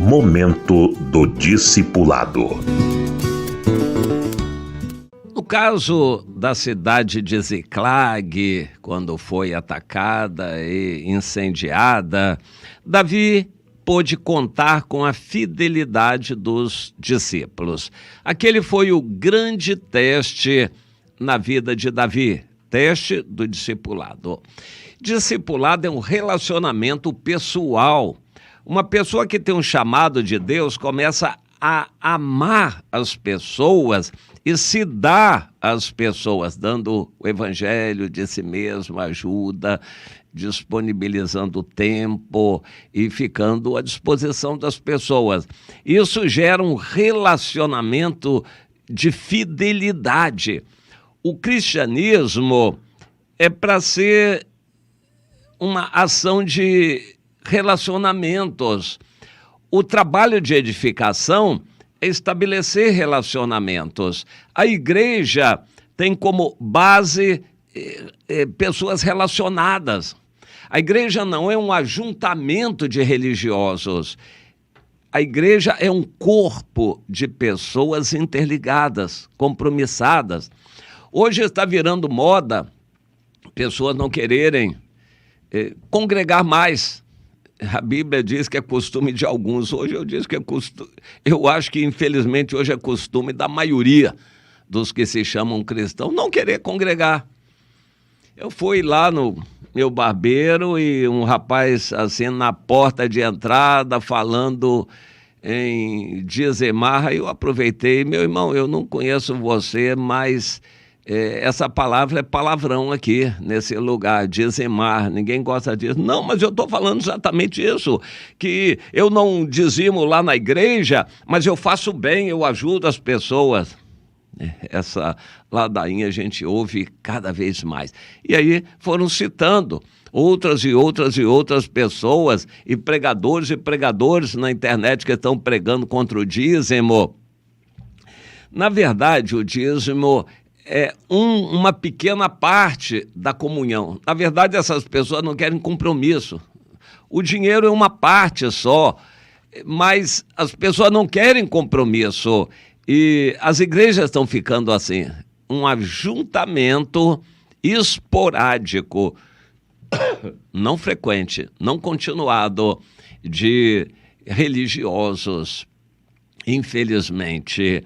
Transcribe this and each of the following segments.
Momento do Discipulado. No caso da cidade de Ziclag, quando foi atacada e incendiada, Davi pôde contar com a fidelidade dos discípulos. Aquele foi o grande teste na vida de Davi, teste do discipulado. Discipulado é um relacionamento pessoal. Uma pessoa que tem um chamado de Deus começa a amar as pessoas e se dá às pessoas, dando o evangelho de si mesmo, ajuda, disponibilizando tempo e ficando à disposição das pessoas. Isso gera um relacionamento de fidelidade. O cristianismo é para ser uma ação de relacionamentos. O trabalho de edificação é estabelecer relacionamentos. A igreja tem como base pessoas relacionadas. A igreja não é um ajuntamento de religiosos. A igreja é um corpo de pessoas interligadas, compromissadas. Hoje está virando moda pessoas não quererem congregar mais. A Bíblia diz que é costume de alguns. Hoje eu digo que é costume. Eu acho que, infelizmente, hoje é costume da maioria dos que se chamam cristãos não querer congregar. Eu fui lá no meu barbeiro e um rapaz assim na porta de entrada falando em dizimar. Aí eu aproveitei, meu irmão, eu não conheço você, mas essa palavra é palavrão aqui, nesse lugar, dizimar, ninguém gosta disso. Não, mas eu estou falando exatamente isso, que eu não dizimo lá na igreja, mas eu faço bem, eu ajudo as pessoas. Essa ladainha a gente ouve cada vez mais. E aí foram citando outras e outras pessoas e pregadores na internet que estão pregando contra o dízimo. Na verdade, o dízimo é uma pequena parte da comunhão. Na verdade, essas pessoas não querem compromisso. O dinheiro é uma parte só, mas as pessoas não querem compromisso. E as igrejas estão ficando assim, um ajuntamento esporádico, não frequente, não continuado, de religiosos. Infelizmente,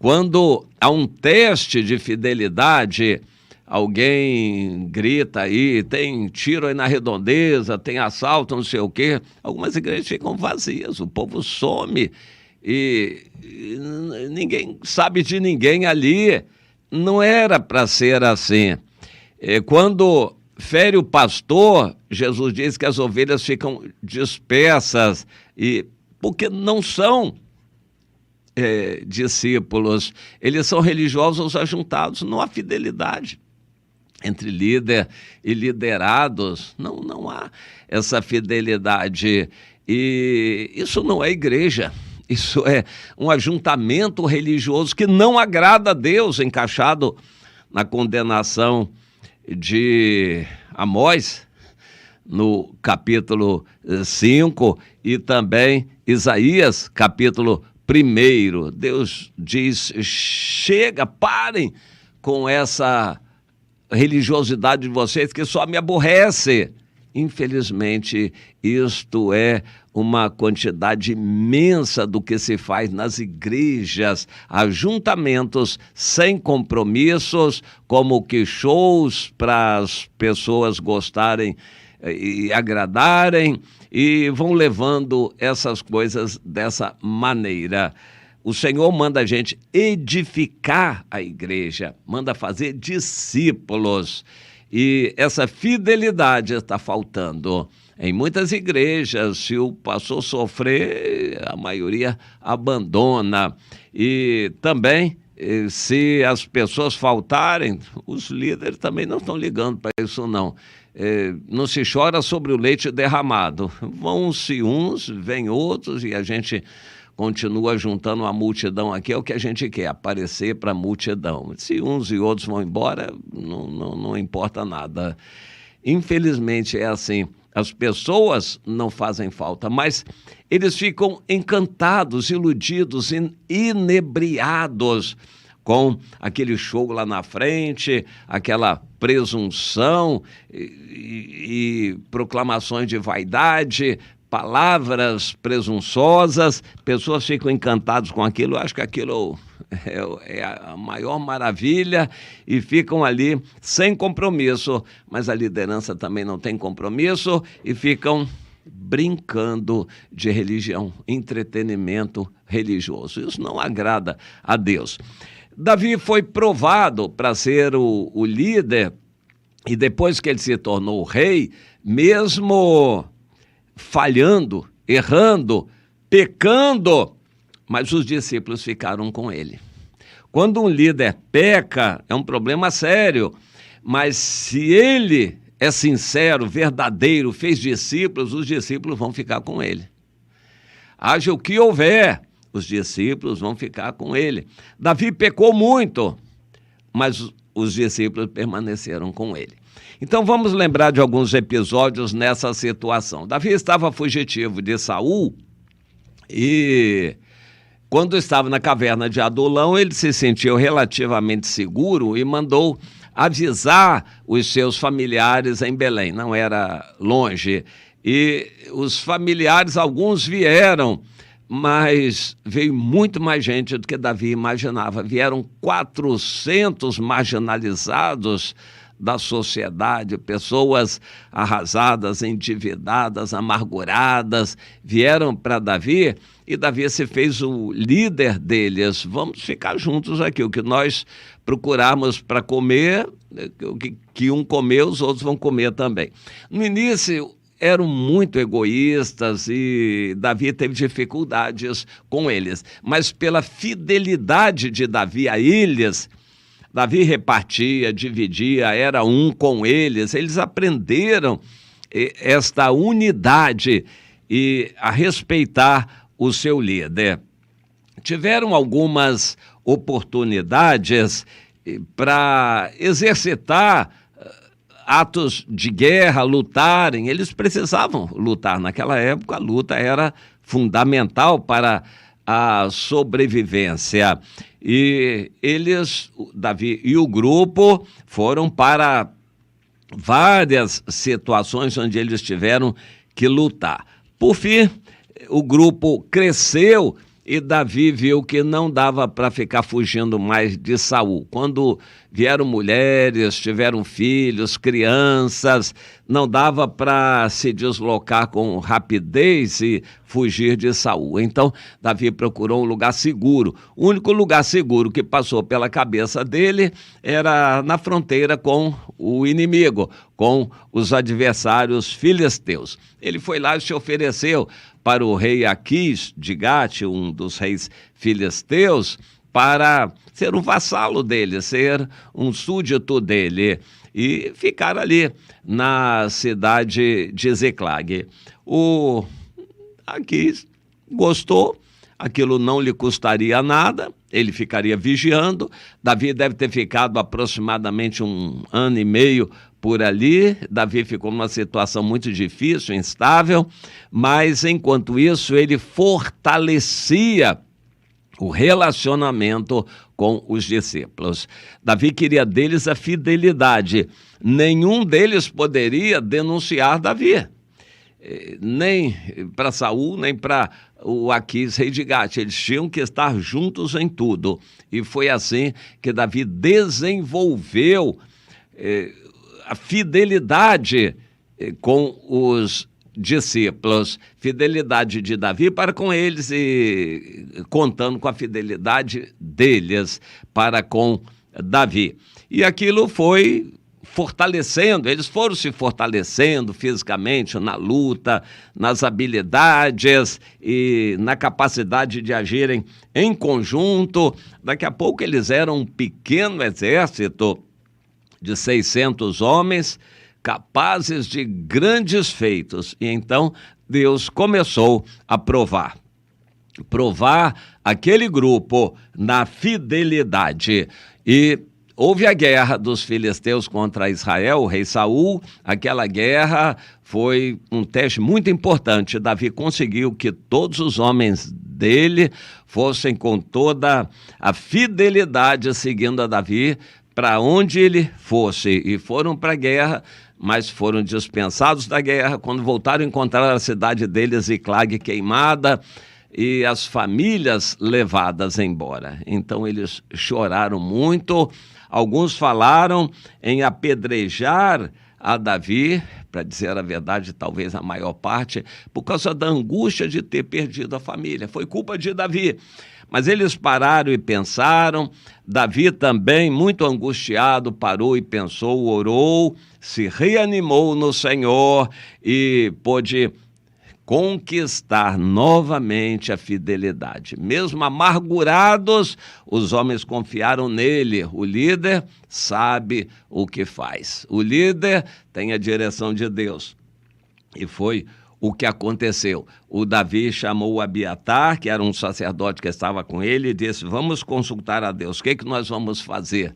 quando há um teste de fidelidade, alguém grita aí, tem tiro aí na redondeza, tem assalto, não sei o quê, algumas igrejas ficam vazias, o povo some e ninguém sabe de ninguém ali. Não era para ser assim. Quando fere o pastor, Jesus diz que as ovelhas ficam dispersas, porque não são discípulos, eles são religiosos ajuntados, não há fidelidade entre líder e liderados, não há essa fidelidade, e isso não é igreja, isso é um ajuntamento religioso que não agrada a Deus, encaixado na condenação de Amós, no capítulo 5, e também Isaías, capítulo 1. Deus diz: chega, parem com essa religiosidade de vocês que só me aborrece. Infelizmente, isto é uma quantidade imensa do que se faz nas igrejas, ajuntamentos sem compromissos, como que shows para as pessoas gostarem e agradarem, e vão levando essas coisas dessa maneira. O Senhor manda a gente edificar a igreja, manda fazer discípulos, e essa fidelidade está faltando. Em muitas igrejas, se o pastor sofrer, a maioria abandona. E também, se as pessoas faltarem, os líderes também não estão ligando para isso, não. Não se chora sobre o leite derramado. Vão-se uns, vêm outros, e a gente continua juntando uma multidão aqui, é o que a gente quer, aparecer para a multidão. Se uns e outros vão embora, não importa nada. Infelizmente é assim. As pessoas não fazem falta, mas eles ficam encantados, iludidos, inebriados com aquele show lá na frente, aquela presunção e proclamações de vaidade, palavras presunçosas. Pessoas ficam encantadas com aquilo, acho que aquilo é a maior maravilha, e ficam ali sem compromisso, mas a liderança também não tem compromisso e ficam brincando de religião, entretenimento religioso. Isso não agrada a Deus. Davi foi provado para ser o líder, e depois que ele se tornou rei, mesmo falhando, errando, pecando, mas os discípulos ficaram com ele. Quando um líder peca, é um problema sério, mas se ele é sincero, verdadeiro, fez discípulos, os discípulos vão ficar com ele. Haja o que houver, os discípulos vão ficar com ele. Davi pecou muito, mas os discípulos permaneceram com ele. Então vamos lembrar de alguns episódios nessa situação. Davi estava fugitivo de Saul e quando estava na caverna de Adulão, ele se sentiu relativamente seguro e mandou avisar os seus familiares em Belém. Não era longe. E os familiares, alguns vieram, mas veio muito mais gente do que Davi imaginava. Vieram 400 marginalizados da sociedade, pessoas arrasadas, endividadas, amarguradas, vieram para Davi, e Davi se fez o líder deles. Vamos ficar juntos aqui, o que nós procurarmos para comer, o que um comer, os outros vão comer também. No início, eram muito egoístas e Davi teve dificuldades com eles, mas pela fidelidade de Davi a eles, Davi repartia, dividia, era um com eles. Eles aprenderam esta unidade e a respeitar o seu líder. Tiveram algumas oportunidades para exercitar atos de guerra, lutarem. Eles precisavam lutar. Naquela época, a luta era fundamental para a sobrevivência. E eles, Davi e o grupo, foram para várias situações onde eles tiveram que lutar. Por fim, o grupo cresceu e Davi viu que não dava para ficar fugindo mais de Saul. Quando vieram mulheres, tiveram filhos, crianças, não dava para se deslocar com rapidez e fugir de Saul. Então, Davi procurou um lugar seguro. O único lugar seguro que passou pela cabeça dele era na fronteira com o inimigo, com os adversários filisteus. Ele foi lá e se ofereceu para o rei Aquis de Gate, um dos reis filisteus, para ser um vassalo dele, ser um súdito dele e ficar ali na cidade de Ziclag. O Aquis gostou, aquilo não lhe custaria nada, ele ficaria vigiando. Davi deve ter ficado aproximadamente 1 ano e meio por ali. Davi ficou numa situação muito difícil, instável, mas enquanto isso ele fortalecia o relacionamento com os discípulos. Davi queria deles a fidelidade. Nenhum deles poderia denunciar Davi, nem para Saul, nem para o Aquis, rei de Gate. Eles tinham que estar juntos em tudo. E foi assim que Davi desenvolveu a fidelidade com os discípulos, fidelidade de Davi para com eles e contando com a fidelidade deles para com Davi. E aquilo foi fortalecendo, eles foram se fortalecendo fisicamente na luta, nas habilidades e na capacidade de agirem em conjunto. Daqui a pouco eles eram um pequeno exército de 600 homens, capazes de grandes feitos. E então Deus começou a provar aquele grupo na fidelidade. E houve a guerra dos filisteus contra Israel, o rei Saul. Aquela guerra foi um teste muito importante. Davi conseguiu que todos os homens dele fossem com toda a fidelidade seguindo a Davi para onde ele fosse, e foram para a guerra, mas foram dispensados da guerra. Quando voltaram, encontraram a cidade deles, Ziclag, queimada, e as famílias levadas embora. Então eles choraram muito. Alguns falaram em apedrejar a Davi, para dizer a verdade, talvez a maior parte, por causa da angústia de ter perdido a família. Foi culpa de Davi. Mas eles pararam e pensaram. Davi também, muito angustiado, parou e pensou, orou, se reanimou no Senhor e pôde conquistar novamente a fidelidade. Mesmo amargurados, os homens confiaram nele. O líder sabe o que faz. O líder tem a direção de Deus. E foi o que aconteceu. O Davi chamou o Abiatar, que era um sacerdote que estava com ele, e disse: vamos consultar a Deus, o que nós vamos fazer?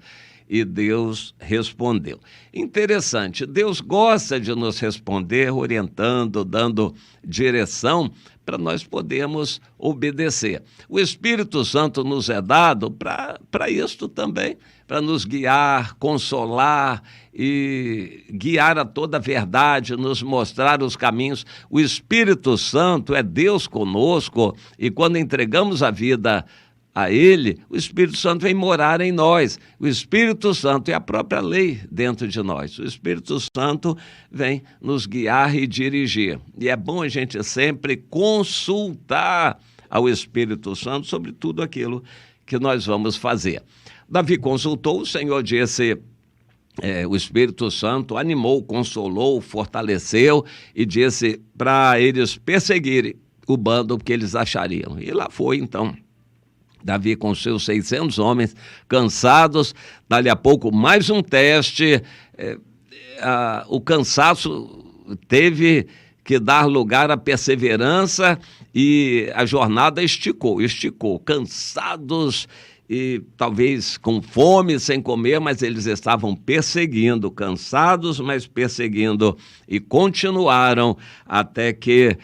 E Deus respondeu. Interessante, Deus gosta de nos responder, orientando, dando direção para nós podermos obedecer. O Espírito Santo nos é dado para isto também, para nos guiar, consolar e guiar a toda a verdade, nos mostrar os caminhos. O Espírito Santo é Deus conosco, e quando entregamos a vida a Ele, o Espírito Santo vem morar em nós. O Espírito Santo é a própria lei dentro de nós. O Espírito Santo vem nos guiar e dirigir. E é bom a gente sempre consultar ao Espírito Santo sobre tudo aquilo que nós vamos fazer. Davi consultou, o Senhor disse... o Espírito Santo animou, consolou, fortaleceu e disse para eles perseguirem o bando que eles achariam. E lá foi, então, Davi com seus 600 homens cansados. Dali a pouco, mais um teste. O cansaço teve que dar lugar à perseverança e a jornada esticou. Cansados e talvez com fome, sem comer, mas eles estavam perseguindo, cansados, mas perseguindo, e continuaram até que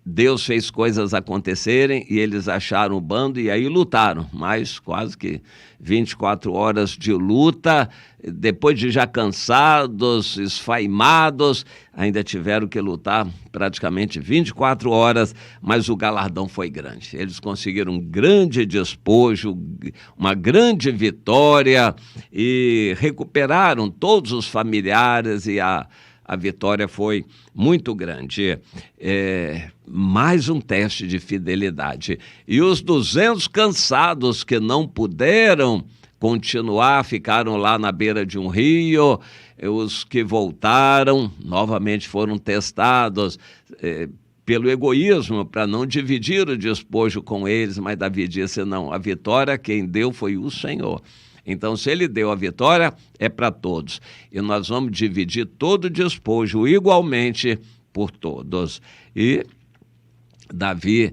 Deus fez coisas acontecerem e eles acharam o bando e aí lutaram, mais quase que 24 horas de luta. Depois de já cansados, esfaimados, ainda tiveram que lutar praticamente 24 horas, mas o galardão foi grande. Eles conseguiram um grande despojo, uma grande vitória e recuperaram todos os familiares, e a vitória foi muito grande. Mais um teste de fidelidade. E os 200 cansados que não puderam continuar, ficaram lá na beira de um rio. Os que voltaram novamente foram testados pelo egoísmo, para não dividir o despojo com eles, mas Davi disse: não, a vitória quem deu foi o Senhor. Então, se ele deu a vitória, é para todos. E nós vamos dividir todo o despojo igualmente por todos. E Davi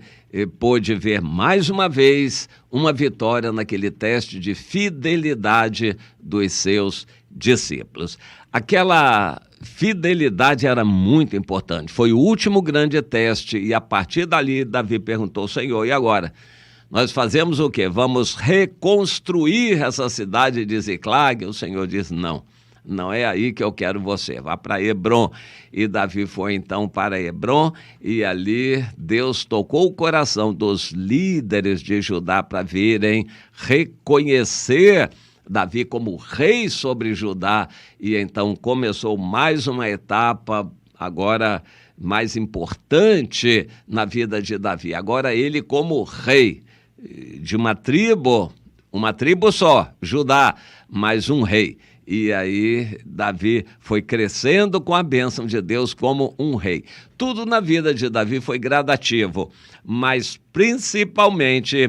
pôde ver mais uma vez uma vitória naquele teste de fidelidade dos seus discípulos. Aquela fidelidade era muito importante. Foi o último grande teste, e a partir dali Davi perguntou: Senhor, e agora? Nós fazemos o quê? Vamos reconstruir essa cidade de Ziclag? O Senhor diz: não é aí que eu quero você, vá para Hebrom. E Davi foi então para Hebrom, e ali Deus tocou o coração dos líderes de Judá para virem reconhecer Davi como rei sobre Judá. E então começou mais uma etapa, agora mais importante na vida de Davi. Agora ele como rei de uma tribo só, Judá, mas um rei. E aí Davi foi crescendo com a bênção de Deus como um rei. Tudo na vida de Davi foi gradativo, mas principalmente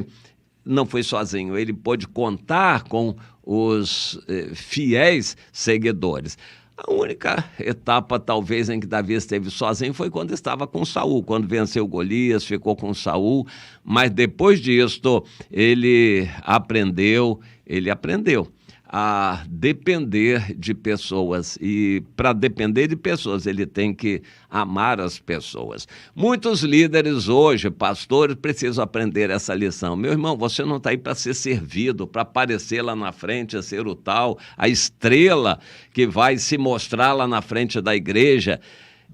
não foi sozinho. Ele pôde contar com os fiéis seguidores. A única etapa, talvez, em que Davi esteve sozinho foi quando estava com Saul, quando venceu Golias, ficou com Saul, mas depois disto ele aprendeu a depender de pessoas. E para depender de pessoas, ele tem que amar as pessoas. Muitos líderes hoje, pastores, precisam aprender essa lição. Meu irmão, você não está aí para ser servido, para aparecer lá na frente, ser o tal, a estrela que vai se mostrar lá na frente da igreja.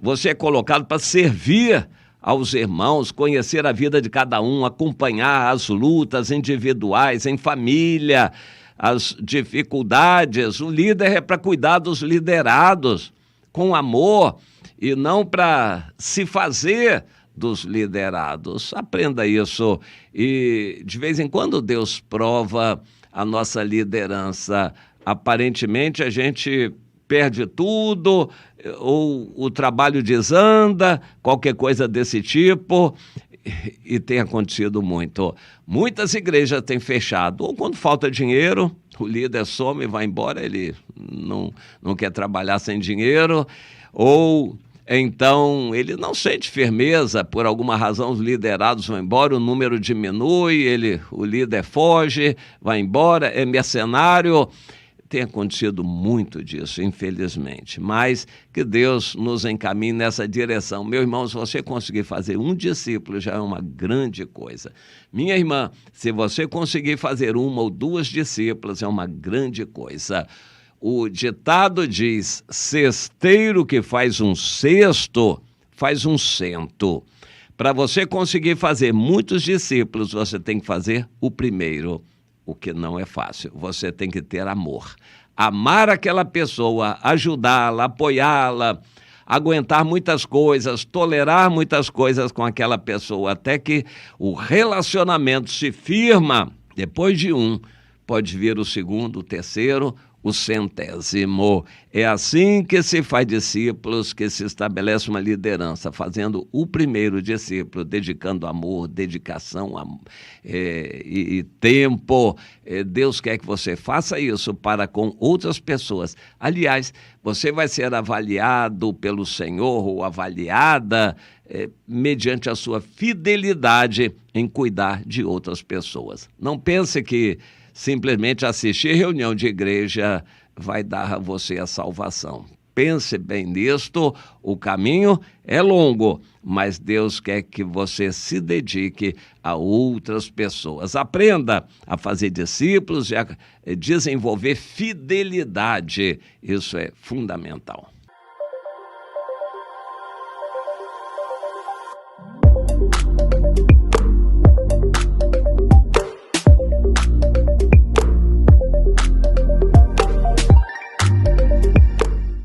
Você é colocado para servir aos irmãos, conhecer a vida de cada um, acompanhar as lutas individuais, em família, as dificuldades. O líder é para cuidar dos liderados com amor e não para se fazer dos liderados. Aprenda isso. E de vez em quando Deus prova a nossa liderança. Aparentemente a gente perde tudo, ou o trabalho desanda, qualquer coisa desse tipo, e tem acontecido muito. Muitas igrejas têm fechado, ou quando falta dinheiro, o líder some e vai embora, ele não quer trabalhar sem dinheiro, ou então ele não sente firmeza, por alguma razão os liderados vão embora, o número diminui, o líder foge, vai embora, é mercenário. Tem acontecido muito disso, infelizmente, mas que Deus nos encaminhe nessa direção. Meu irmão, se você conseguir fazer um discípulo, já é uma grande coisa. Minha irmã, se você conseguir fazer uma ou duas discípulas, é uma grande coisa. O ditado diz, cesteiro que faz um cesto, faz um cento. Para você conseguir fazer muitos discípulos, você tem que fazer o primeiro. O que não é fácil, você tem que ter amor. Amar aquela pessoa, ajudá-la, apoiá-la, aguentar muitas coisas, tolerar muitas coisas com aquela pessoa, até que o relacionamento se firma. Depois de um, pode vir o segundo, o terceiro, o centésimo. É assim que se faz discípulos, que se estabelece uma liderança, fazendo o primeiro discípulo, dedicando amor, dedicação e tempo. Deus quer que você faça isso para com outras pessoas. Aliás, você vai ser avaliado pelo Senhor ou avaliada mediante a sua fidelidade em cuidar de outras pessoas. Não pense que simplesmente assistir reunião de igreja vai dar a você a salvação. Pense bem nisto, o caminho é longo, mas Deus quer que você se dedique a outras pessoas. Aprenda a fazer discípulos e a desenvolver fidelidade. Isso é fundamental.